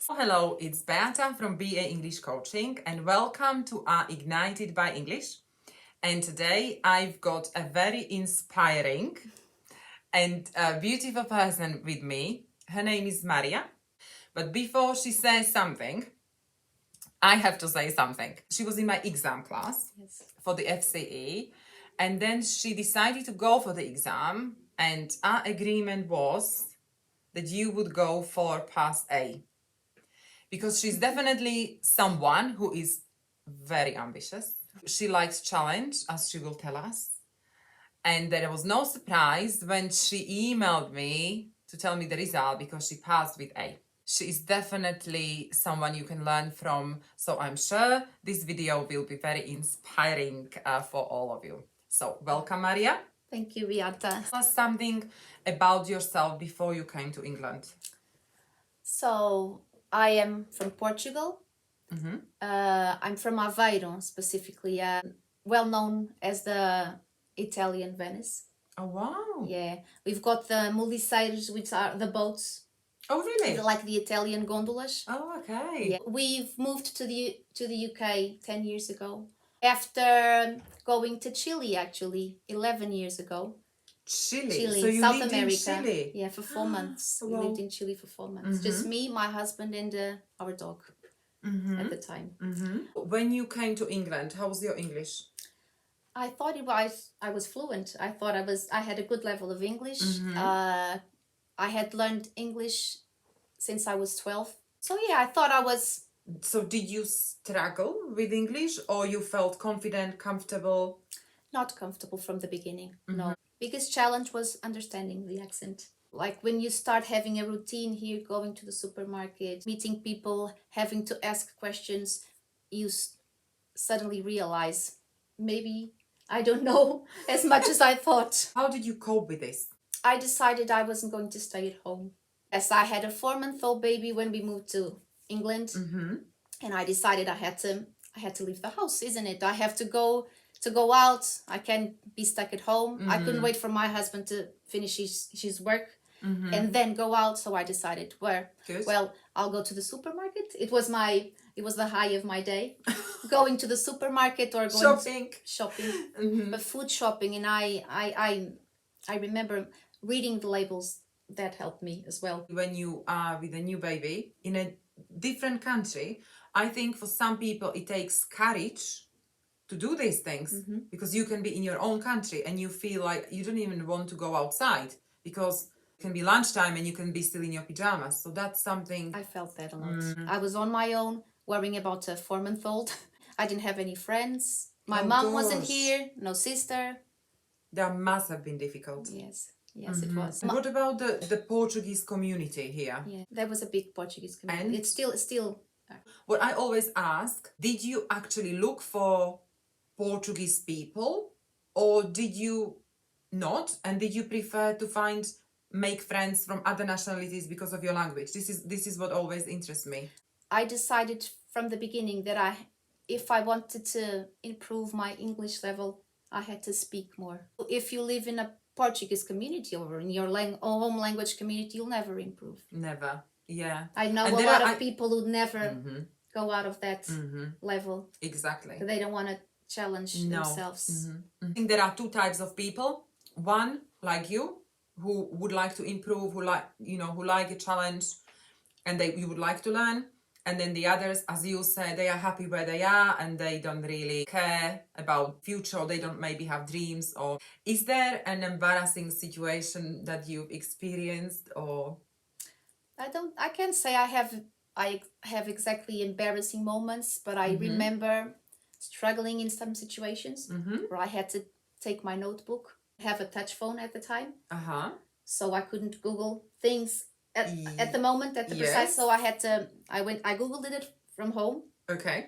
Hello, it's Beata from BA English Coaching and welcome to our Ignited by English. And today I've got a very inspiring and beautiful person with me. Her name is Maria. But before she says something, I have to say something. She was in my exam class for the FCE, and then she decided to go for the exam, and our agreement was that you would go for pass A. Because she's definitely someone who is very ambitious. She likes challenge, as she will tell us. And there was no surprise when she emailed me to tell me the result because she passed with A. She is definitely someone you can learn from. So I'm sure this video will be very inspiring for all of you. So welcome, Maria. Thank you, Beata. Tell us something about yourself before you came to England. So I am from Portugal. I'm from Aveiro, specifically, well known as the Italian Venice. Oh, wow. Yeah, we've got the muliceires, which are the boats. Oh, really? Like the Italian gondolas. Oh, okay. Yeah, we've moved to the UK 10 years ago. After going to Chile, actually, 11 years ago. Chile. Chile, So you South lived America. in Chile? Yeah, for 4 months. Wow. We lived in Chile for 4 months. Just me, my husband, and our dog at the time. When you came to England, how was your English? I thought I was fluent. I thought I had a good level of English. I had learned English since I was 12. So yeah, I thought I was. So did you struggle with English or you felt confident, comfortable? Not comfortable from the beginning, no. Biggest challenge was understanding the accent. Like when you start having a routine here, going to the supermarket, meeting people, having to ask questions, you suddenly realize maybe I don't know as much as I thought. How did you cope with this? I decided I wasn't going to stay at home. As I had a 4-month-old baby when we moved to England, and I decided I had to leave the house, isn't it? I have to go out. I can't be stuck at home. I couldn't wait for my husband to finish his work and then go out. So I decided, well, I'll go to the supermarket. It was the high of my day, going to the supermarket or going shopping, but food shopping. And I remember reading the labels. That helped me as well. When you are with a new baby in a different country, I think for some people it takes courage to do these things because you can be in your own country and you feel like you don't even want to go outside because it can be lunchtime and you can be still in your pajamas. So that's something. I felt that a lot. I was on my own, worrying about a 4-month-old. I didn't have any friends. My mom wasn't here, no sister. That must have been difficult. Yes, it was. And what about the Portuguese community here? Yeah, there was a big Portuguese community. And it's still. What I always ask, did you actually look for Portuguese people or did you not? And did you prefer to make friends from other nationalities because of your language? This is what always interests me. I decided from the beginning that if I wanted to improve my English level, I had to speak more. If you live in a Portuguese community or in your home language community, you'll never improve. Never. Yeah. I know a lot of people who never go out of that level. Exactly. They don't want to challenge themselves. I think there are two types of people. One, like you, who would like to improve, who like a challenge and you would like to learn. And then the others, as you said, they are happy where they are and they don't really care about future or they don't maybe have dreams. Or is there an embarrassing situation that you've experienced or? I can't say I have exactly embarrassing moments, but I remember struggling in some situations where I had to take my notebook, have a touch phone at the time. So I couldn't Google things at the moment, at the precise. So I Googled it from home. Okay.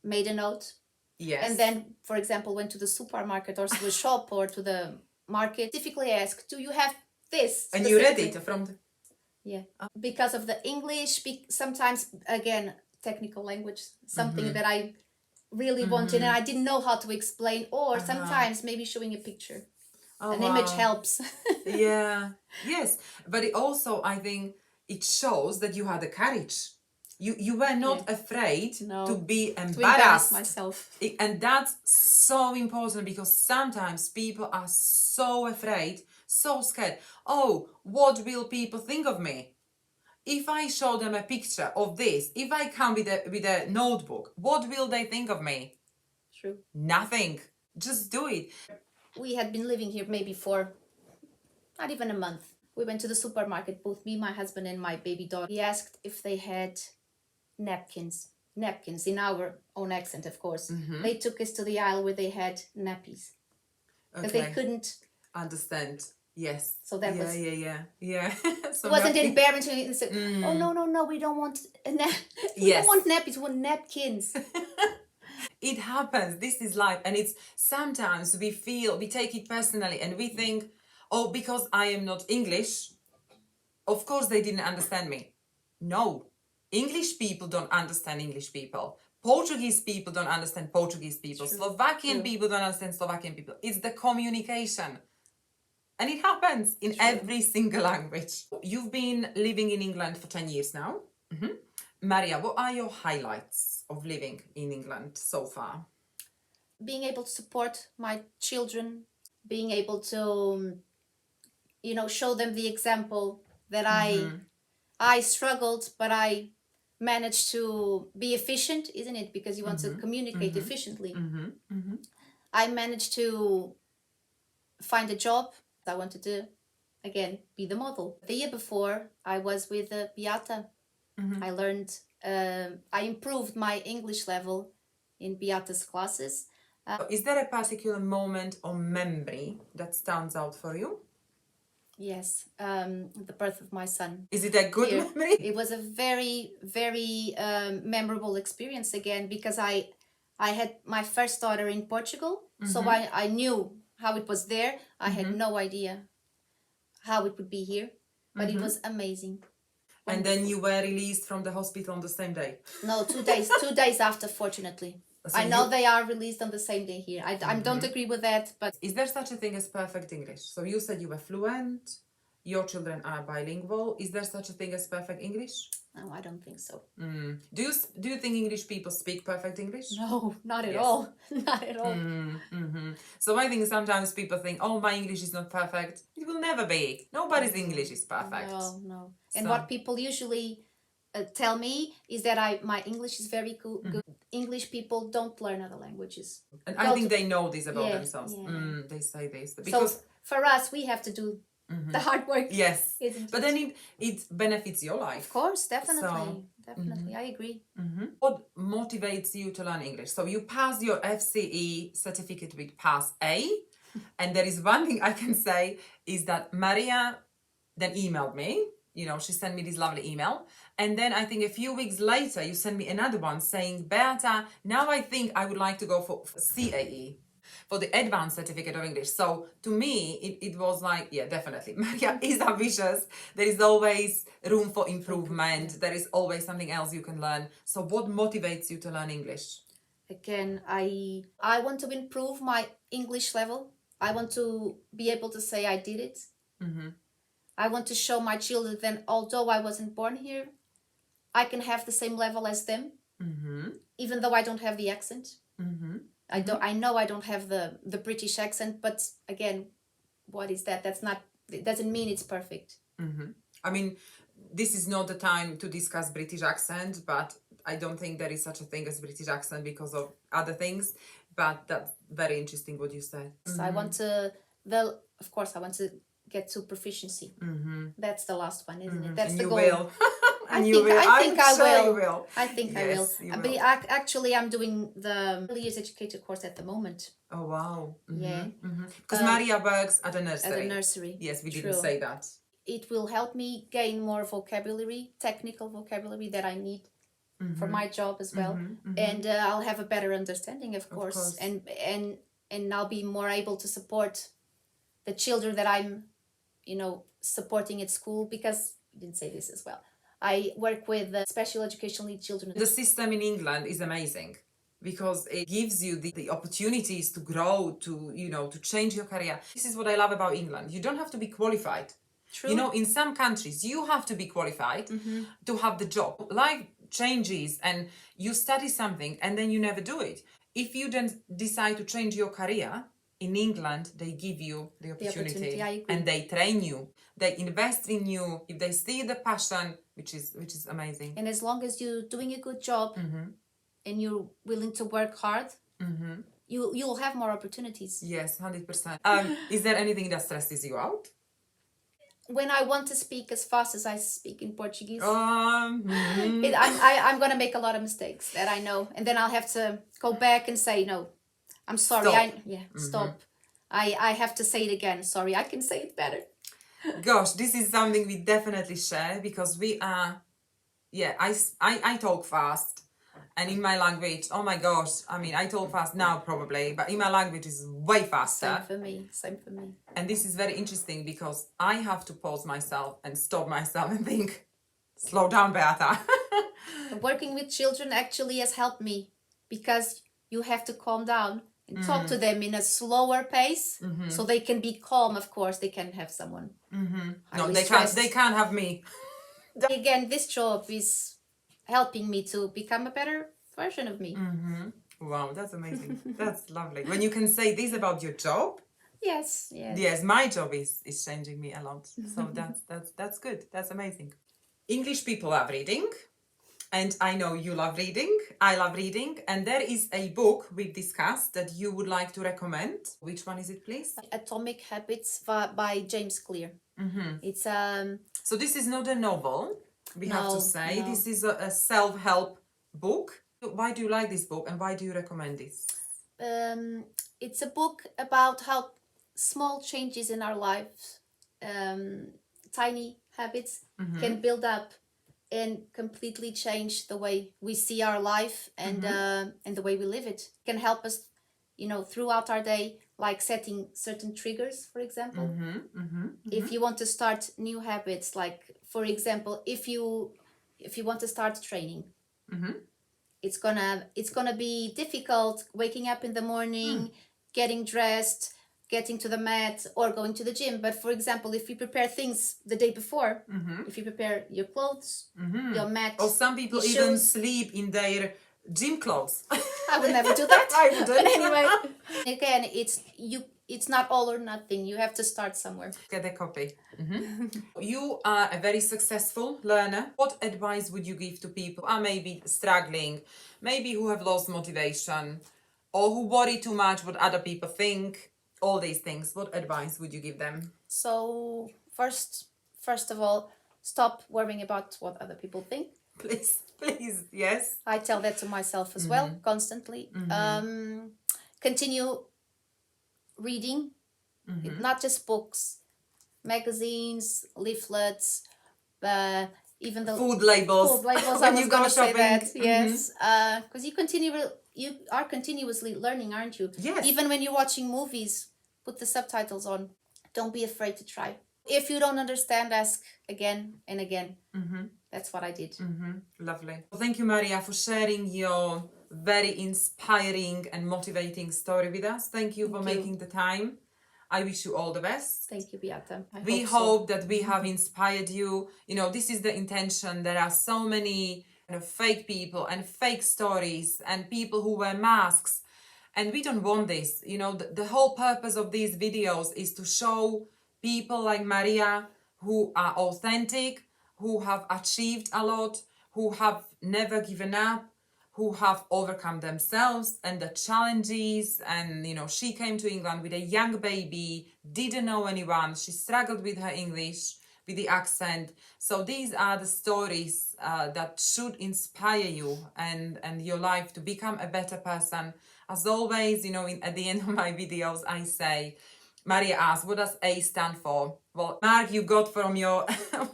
Made a note. Yes. And then, for example, went to the supermarket or to a shop or to the market. Specifically asked, do you have this? And you read it from the... Yeah. Because of the English, sometimes, again, technical language, something that I really wanted and I didn't know how to explain, or sometimes maybe showing a picture. An image helps. Yeah. Yes. But it also, I think, it shows that you had the courage You were not afraid No. to be To embarrass embarrassed. myself. And that's so important because sometimes people are so afraid, so scared. Oh, what will people think of me? If I show them a picture of this, if I come with a notebook, what will they think of me? True. Nothing. Just do it. We had been living here maybe for not even a month. We went to the supermarket, both me, my husband, and my baby daughter. He asked if they had napkins. Napkins in our own accent, of course. They took us to the aisle where they had nappies because they couldn't understand. Yes. So that yeah, was yeah. So it wasn't napkin- embarrassing. They said, "Oh no, we don't want we Yes. don't want nappies, we want napkins." It happens. This is life, and it's sometimes we take it personally, and we think, oh, because I am not English, of course they didn't understand me. No, English people don't understand English people. Portuguese people don't understand Portuguese people. True. Slovakian True. people don't understand Slovakian people. It's the communication. And it happens in every single language. You've been living in England for 10 years now. Maria, what are your highlights of living in England so far? Being able to support my children, being able to show them the example that I struggled, but I managed to be efficient, isn't it? Because you want to communicate efficiently. I managed to find a job. I wanted to, again, be the model. The year before, I was with Beata. I learned, I improved my English level in Beata's classes. Is there a particular moment or memory that stands out for you? Yes, the birth of my son. Is it a good Here. memory? It was a very, very memorable experience again because I had my first daughter in Portugal, so I knew how it was there. I had no idea how it would be here, but it was amazing. And then you were released from the hospital on the same day? No, 2 days after, fortunately. So I know they are released on the same day here. I don't agree with that, but is there such a thing as perfect English? So you said you were fluent, your children are bilingual. Is there such a thing as perfect English? no, I don't think so. Do you think English people speak perfect English? No, not at Yes. all. Not at all. So I think sometimes people think, oh, my English is not perfect. It will never be. Nobody's English is perfect. No. And So- what people usually tell me is that my English is very good. English people don't learn other languages. And I think they know this about Yeah, themselves. yeah. They say this. So Because for us, we have to do the hard work. yes, Isn't but it? then it benefits your life. Of course, definitely. So, Definitely, I agree. What motivates you to learn English? So you passed your FCE certificate with pass A, and there is one thing I can say is that Maria then emailed me. She sent me this lovely email, and then I think a few weeks later you sent me another one saying, Beata, now I think I would like to go for CAE, for the advanced certificate of English. So to me, it was like, yeah, definitely. Maria is ambitious. There is always room for improvement. There is always something else you can learn. So what motivates you to learn English? Again, I want to improve my English level. I want to be able to say I did it. I want to show my children that although I wasn't born here, I can have the same level as them, even though I don't have the accent. I know I don't have the British accent, but again, what is that? It doesn't mean it's perfect. I mean, this is not the time to discuss British accent, but I don't think there is such a thing as British accent because of other things. But that's very interesting what you said. So I want to, of course, I want to get to proficiency. That's the last one, isn't it? That's And the you goal. will. I think I sure will. you will. I think Yes, I will. you But will. actually, I'm doing the early years educator course at the moment. Oh, wow. Yeah. Because Maria works at a nursery. At a nursery. Yes, we True. didn't say that. It will help me gain more vocabulary, technical vocabulary that I need for my job as well, and I'll have a better understanding, of course. And I'll be more able to support the children that I'm, supporting at school, because I didn't say this as well. I work with special educational needs children. The system in England is amazing because it gives you the opportunities to grow, to change your career. This is what I love about England. You don't have to be qualified. True. In some countries, you have to be qualified to have the job. Like changes and you study something and then you never do it. If you then decide to change your career, in England, they give you the opportunity I agree. and they train you. They invest in you. If they see the passion, which is amazing. And as long as you're doing a good job and you're willing to work hard, you'll have more opportunities. Yes, 100%. Is there anything that stresses you out? When I want to speak as fast as I speak in Portuguese, Mhm. I'm gonna make a lot of mistakes that I know, and then I'll have to go back and say no. I'm sorry. Stop. Stop. I have to say it again. Sorry, I can say it better. Gosh, this is something we definitely share because we are, I talk fast. And in my language, oh my gosh, I mean, I talk fast now probably, but in my language is way faster. Same for me. And this is very interesting because I have to pause myself and stop myself and think, slow down, Beata. Working with children actually has helped me because you have to calm down and talk to them in a slower pace so they can be calm. Of course, they can have someone. No, they can't have me. Again, this job is helping me to become a better version of me. Wow, that's amazing. That's lovely. When you can say this about your job. Yes. Yes, my job is changing me a lot. So that's good. That's amazing. English people love reading. And I know you love reading. I love reading. And there is a book we've discussed that you would like to recommend. Which one is it, please? Atomic Habits by James Clear. It's So this is not a novel, we have to say. No. This is a self-help book. Why do you like this book and why do you recommend this? It's a book about how small changes in our lives, tiny habits, can build up and completely change the way we see our life and the way we live it. Can help us, throughout our day, like setting certain triggers, for example. If you want to start new habits, like for example, if you want to start training, it's gonna be difficult waking up in the morning, getting dressed, getting to the mat, or going to the gym. But for example, if you prepare things the day before, if you prepare your clothes, your mat, or some people your even shoes. sleep in their gym clothes. I would never do that. I wouldn't. But anyway, again, it's not all or nothing. You have to start somewhere. Get a copy. You are a very successful learner. What advice would you give to people who are maybe struggling, maybe who have lost motivation, or who worry too much what other people think? All these things. What advice would you give them? So first of all, stop worrying about what other people think. Please, yes. I tell that to myself as well, constantly. Continue reading, not just books, magazines, leaflets, even the Food labels. I When was you go going to say that. shopping. Yes, because you are continuously learning, aren't you? Yes. Even when you're watching movies, put the subtitles on. Don't be afraid to try. If you don't understand, ask again and again. That's what I did. Lovely. Well, thank you, Maria, for sharing your very inspiring and motivating story with us. Thank you for making the time. I wish you all the best. Thank you, Beata. We hope that we have inspired you. This is the intention. There are so many fake people and fake stories and people who wear masks. And we don't want this. The whole purpose of these videos is to show people like Maria who are authentic, who have achieved a lot, who have never given up, who have overcome themselves and the challenges. And, she came to England with a young baby, didn't know anyone. She struggled with her English, with the accent. So these are the stories that should inspire you and your life to become a better person. As always, at the end of my videos, I say, Maria asks, what does A stand for? Well, mark you got from your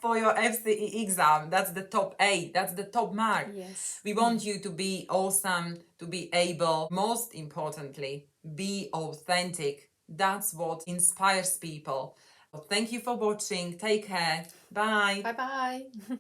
for your FCE exam. That's the top A. That's the top mark. Yes. We want you to be awesome, to be able. Most importantly, be authentic. That's what inspires people. Well, thank you for watching. Take care. Bye. Bye-bye.